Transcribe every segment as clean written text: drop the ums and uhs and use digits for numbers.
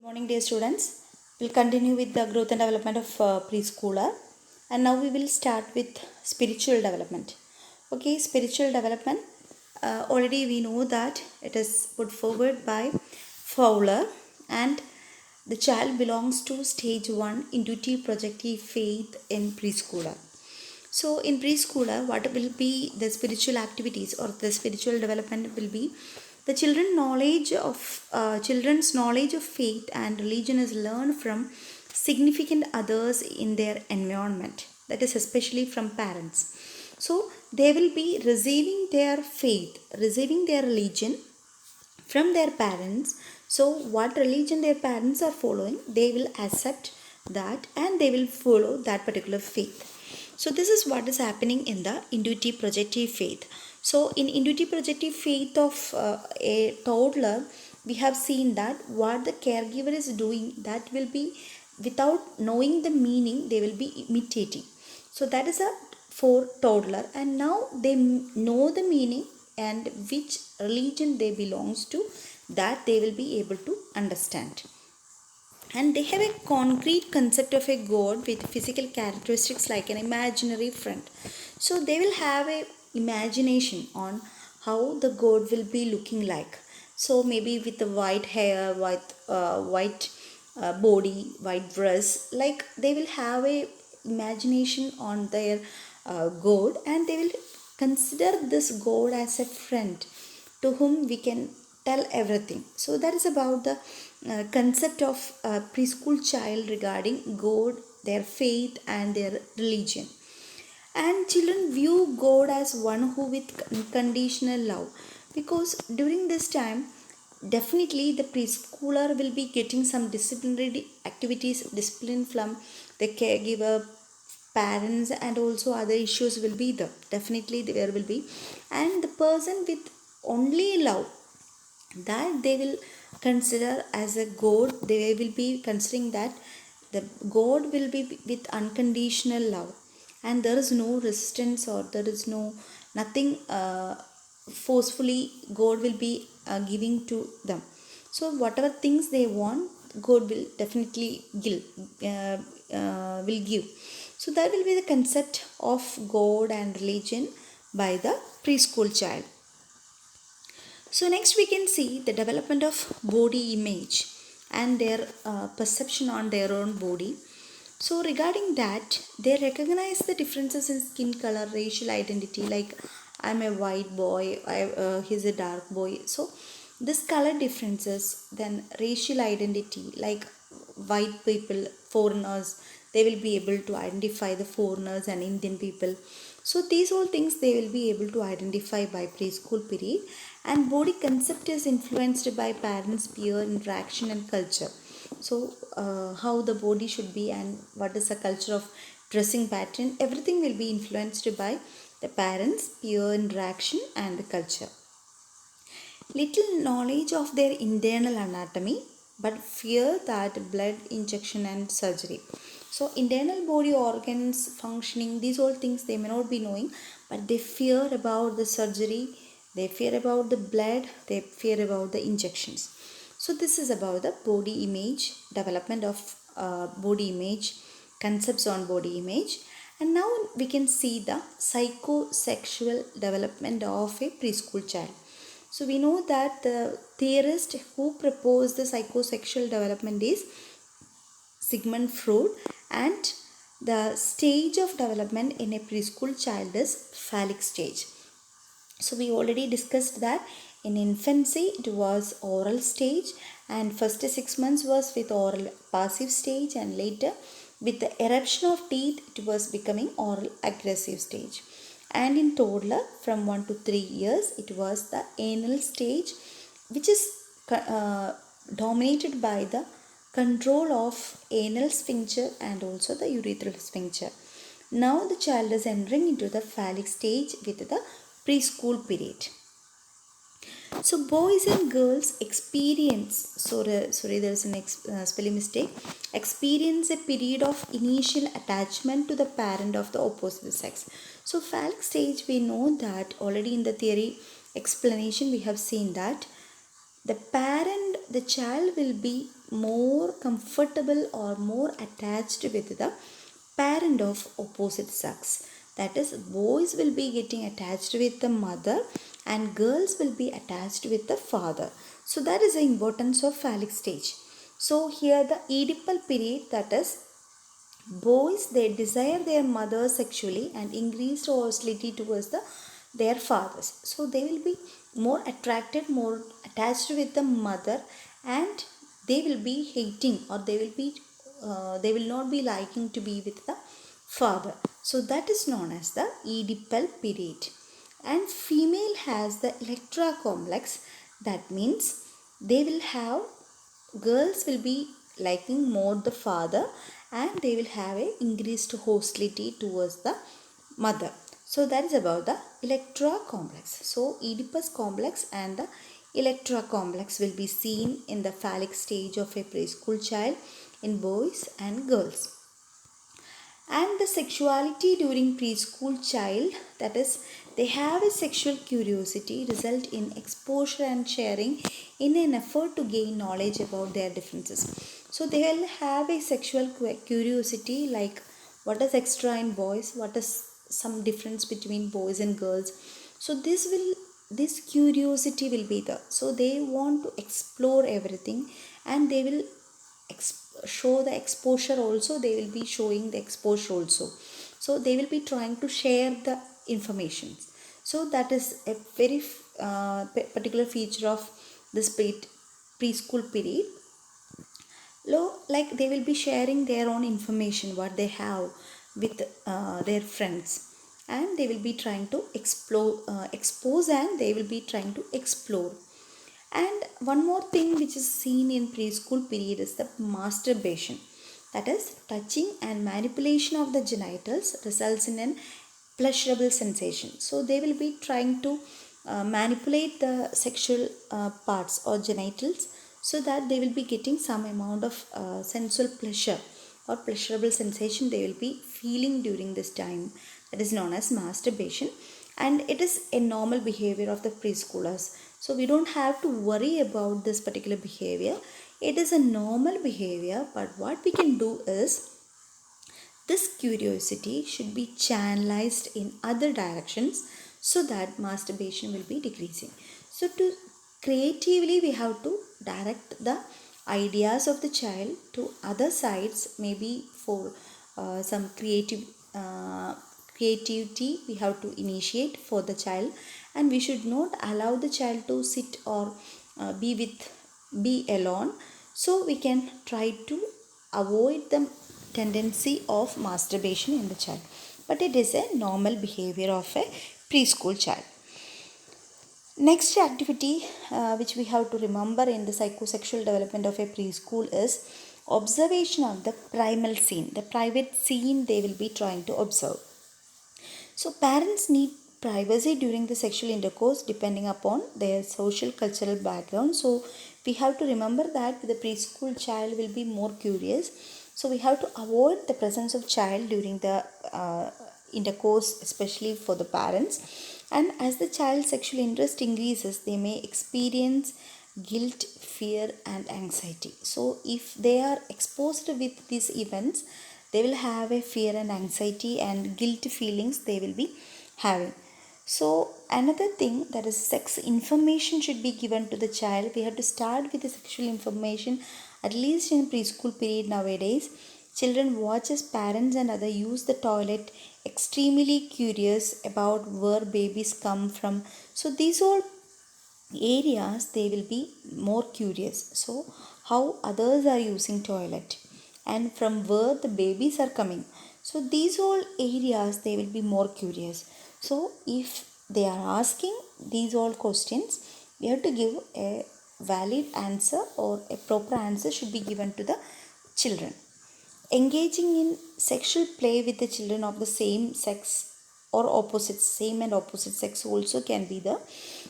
Morning, dear students. We'll continue with the growth and development of preschooler, and now we will start with spiritual development. Okay, spiritual development. Already we know that it is put forward by Fowler, and the child belongs to stage 1 intuitive projective faith in preschooler. So, in preschooler, what will be the spiritual activities or the spiritual development will be the children's knowledge of faith and religion is learned from significant others in their environment. That is especially from parents. So, they will be receiving their faith, receiving their religion from their parents. So what religion their parents are following, they will accept that and they will follow that particular faith. So this is what is happening in the intuitive projective faith. So in intuitive projective faith of a toddler, we have seen that what the caregiver is doing, that will be without knowing the meaning, they will be imitating. So that is a for toddler, and now they know the meaning and which religion they belongs to, that they will be able to understand. And they have a concrete concept of a god with physical characteristics like an imaginary friend. So they will have a imagination on how the god will be looking like. So maybe with the white hair, white body, white dress, like they will have a imagination on their god, and they will consider this god as a friend to whom we can tell everything. So that is about the concept of a preschool child regarding God, their faith, and their religion. And children view God as one who with unconditional love, because during this time, definitely the preschooler will be getting some disciplinary activities, discipline from the caregiver, parents, and also other issues will be there. Definitely there will be, and the person with only love, that they will consider as a god. They will be considering that the god will be with unconditional love, and there is no resistance or there is no nothing forcefully god will be giving to them. So whatever things they want, god will definitely will give. So that will be the concept of god and religion by the preschool child. So next we can see the development of body image and their perception on their own body. So regarding that, they recognize the differences in skin color, racial identity. Like I'm a white boy, he's a dark boy. So this color differences, then racial identity, like white people, foreigners, they will be able to identify the foreigners and Indian people. So these all things they will be able to identify by preschool period. And body concept is influenced by parents, peer interaction, and culture. So how the body should be and what is the culture of dressing pattern, everything will be influenced by the parents, peer interaction, and the culture. Little knowledge of their internal anatomy, but fear that blood injection and surgery. So internal body organs functioning, these all things they may not be knowing, but they fear about the surgery, they fear about the blood, they fear about the injections. So this is about the body image, development of body image, concepts on body image. And now we can see the psychosexual development of a preschool child. So we know that the theorist who proposed the psychosexual development is Sigmund Freud, and the stage of development in a preschool child is phallic stage. So we already discussed that in infancy it was oral stage, and first 6 months was with oral passive stage, and later with the eruption of teeth it was becoming oral aggressive stage. And in toddler from 1 to 3 years it was the anal stage, which is dominated by the control of anal sphincter and also the urethral sphincter. Now the child is entering into the phallic stage with the preschool period. So boys and girls experience, sorry there is an spelling mistake, experience a period of initial attachment to the parent of the opposite sex. So phallic stage, we know that already in the theory explanation we have seen that the parent, the child will be more comfortable or more attached with the parent of opposite sex. That is, boys will be getting attached with the mother and girls will be attached with the father. So that is the importance of phallic stage. So here the Oedipal period, that is, boys they desire their mother sexually and increased hostility towards their fathers. So they will be more attracted, more attached with the mother, and they will be hating, or they will not be liking to be with the father. So that is known as the Oedipal period. And female has the Electra complex. That means they will have, girls will be liking more the father and they will have a increased hostility towards the mother. So that is about the Electra complex. So Oedipus complex and the Electra complex will be seen in the phallic stage of a preschool child in boys and girls. And the sexuality during preschool child, that is, they have a sexual curiosity result in exposure and sharing in an effort to gain knowledge about their differences. So they will have a sexual curiosity, like what is extra in boys, what is some difference between boys and girls. So this curiosity will be there. So they want to explore everything, and they will show the exposure also. They will be showing the exposure also. So they will be trying to share the information. So that is a very particular feature of this preschool period. Like they will be sharing their own information what they have with their friends, and they will be trying to expose, and they will be trying to explore. And one more thing which is seen in preschool period is the masturbation. That is, touching and manipulation of the genitals results in an pleasurable sensation. So they will be trying to manipulate the sexual parts or genitals, so that they will be getting some amount of sensual pleasure or pleasurable sensation they will be feeling during this time. That is known as masturbation, and it is a normal behavior of the preschoolers. So we don't have to worry about this particular behavior. It is a normal behavior, but what we can do is, this curiosity should be channelized in other directions so that masturbation will be decreasing. So to creatively we have to direct the ideas of the child to other sides, maybe for some creativity we have to initiate for the child, and we should not allow the child to sit or be alone. So we can try to avoid the tendency of masturbation in the child, but it is a normal behavior of a preschool child. Next activity which we have to remember in the psychosexual development of a preschool is observation of the primal scene, the private scene they will be trying to observe. So parents need privacy during the sexual intercourse depending upon their social cultural background. So we have to remember that the preschool child will be more curious. So we have to avoid the presence of child during the intercourse, especially for the parents. And as the child's sexual interest increases, they may experience guilt, fear, and anxiety. So if they are exposed with these events, they will have a fear and anxiety and guilt feelings they will be having. So another thing, that is sex information should be given to the child. We have to start with the sexual information at least in preschool period nowadays. Children watch as parents and other use the toilet, extremely curious about where babies come from. So these all areas they will be more curious. So how others are using toilet and from where the babies are coming. So these all areas they will be more curious. So if they are asking these all questions, we have to give a valid answer, or a proper answer should be given to the children. Engaging in sexual play with the children of the same sex or opposite, same and opposite sex also can be there.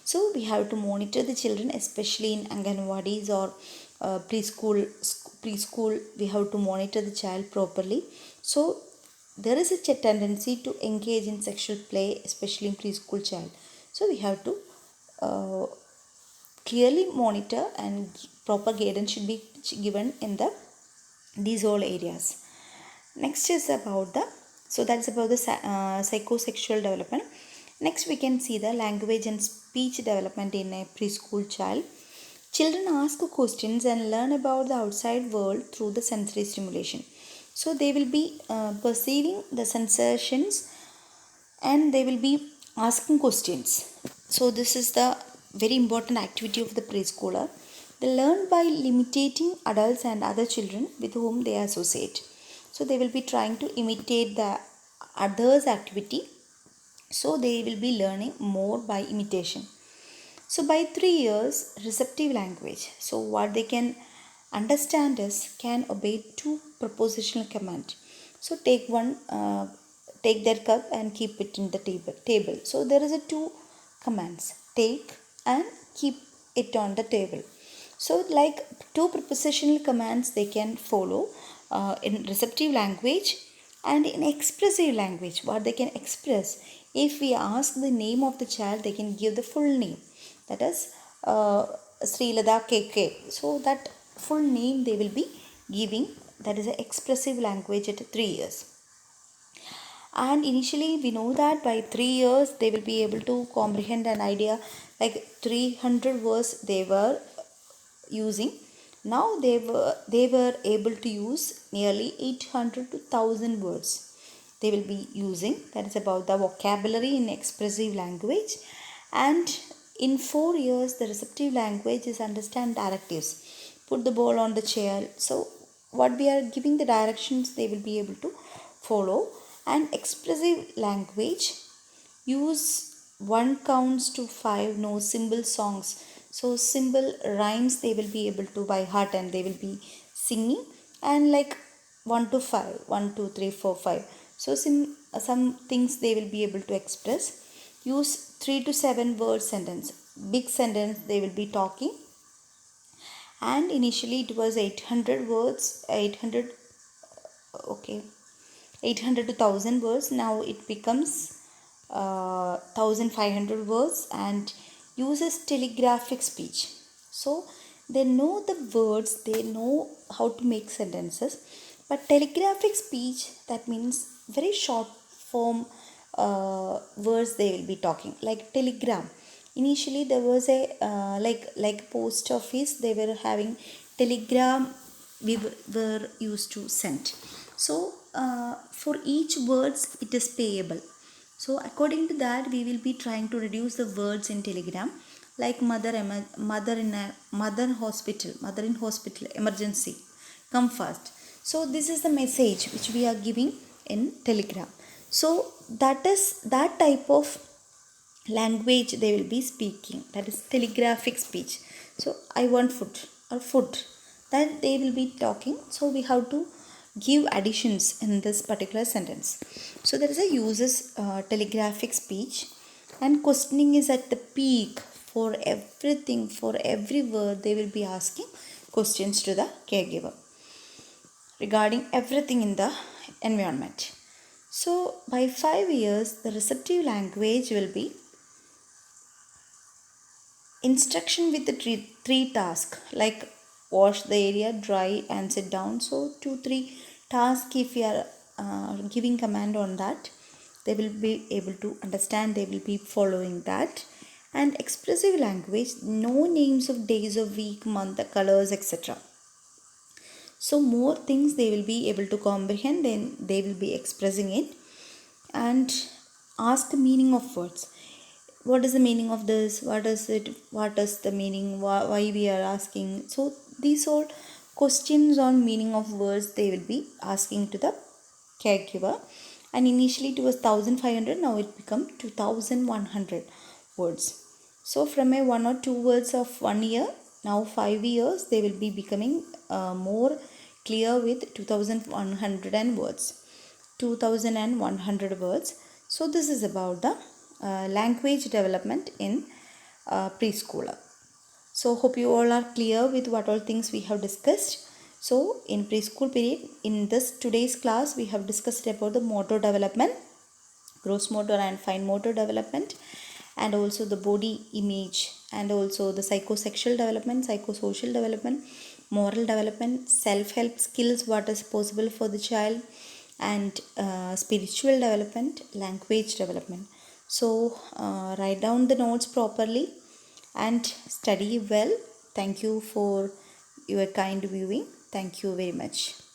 So we have to monitor the children, especially in Anganwadis or preschool. We have to monitor the child properly. So there is a tendency to engage in sexual play, especially in preschool child. So we have to uh, clearly monitor and proper guidance should be given in these all areas. Next is about that's about the psychosexual development. Next we can see the language and speech development in a preschool child. Children ask questions and learn about the outside world through the sensory stimulation. So they will be perceiving the sensations and they will be asking questions. So this is the very important activity of the preschooler. They learn by imitating adults and other children with whom they associate. So they will be trying to imitate the others activity. So they will be learning more by imitation. So by 3 years, receptive language. So what they can understand is can obey two propositional command. So take their cup and keep it in the table. So there is a two commands, take and keep it on the table. So like two propositional commands they can follow in receptive language and in expressive language. What they can express, if we ask the name of the child, they can give the full name, that is Srilada KK. So that full name they will be giving, that is an expressive language at 3 years. And initially we know that by 3 years they will be able to comprehend an idea like 300 words they were using. Now they were able to use nearly 800 to 1000 words they will be using. That is about the vocabulary in expressive language. And in 4 years the receptive language is understand directives. Put the ball on the chair. So what we are giving the directions they will be able to follow. And expressive language use 1 counts to 5 no symbol songs. So symbol rhymes they will be able to by heart and they will be singing. And like 1 to 5, 1 2 3 4 5. So some things they will be able to express. Use 3 to 7 word sentence. Big sentence they will be talking. And initially it was 800 words, 800 to 1000 words. Now it becomes 1500 words and uses telegraphic speech. So they know the words, they know how to make sentences, but telegraphic speech, that means very short form words they will be talking, like telegram. Initially there was a like post office, they were having telegram we were used to send. So for each words it is payable. So according to that we will be trying to reduce the words in telegram, like mother in hospital emergency, come fast. So this is the message which we are giving in telegram. So that is that type of language they will be speaking, that is telegraphic speech. So I want food or food, that they will be talking. So we have to give additions in this particular sentence. So there is a uses telegraphic speech. And questioning is at the peak. For everything, for every word they will be asking questions to the caregiver regarding everything in the environment. So by 5 years the receptive language will be instruction with the three tasks, like wash the area, dry and sit down. So 2 3 tasks if you are giving command on that, they will be able to understand, they will be following that. And expressive language, no names of days of week, month, colors, etc. So more things they will be able to comprehend, then they will be expressing it. And ask the meaning of words. What is the meaning of this? What is it? What is the meaning? Why we are asking? So these all questions on meaning of words they will be asking to the caregiver. And initially it was 1500, now it become 2100 words. So from a 1 or 2 words of 1 year, now 5 years they will be becoming more clear with 2100 words. 2100 words. So this is about the language development in preschooler. So hope you all are clear with what all things we have discussed. So in preschool period, in this today's class we have discussed about the motor development, gross motor and fine motor development, and also the body image and also the psychosexual development, psychosocial development, moral development, self-help skills, what is possible for the child, and spiritual development, language development. So write down the notes properly and study well. Thank you for your kind viewing. Thank you very much.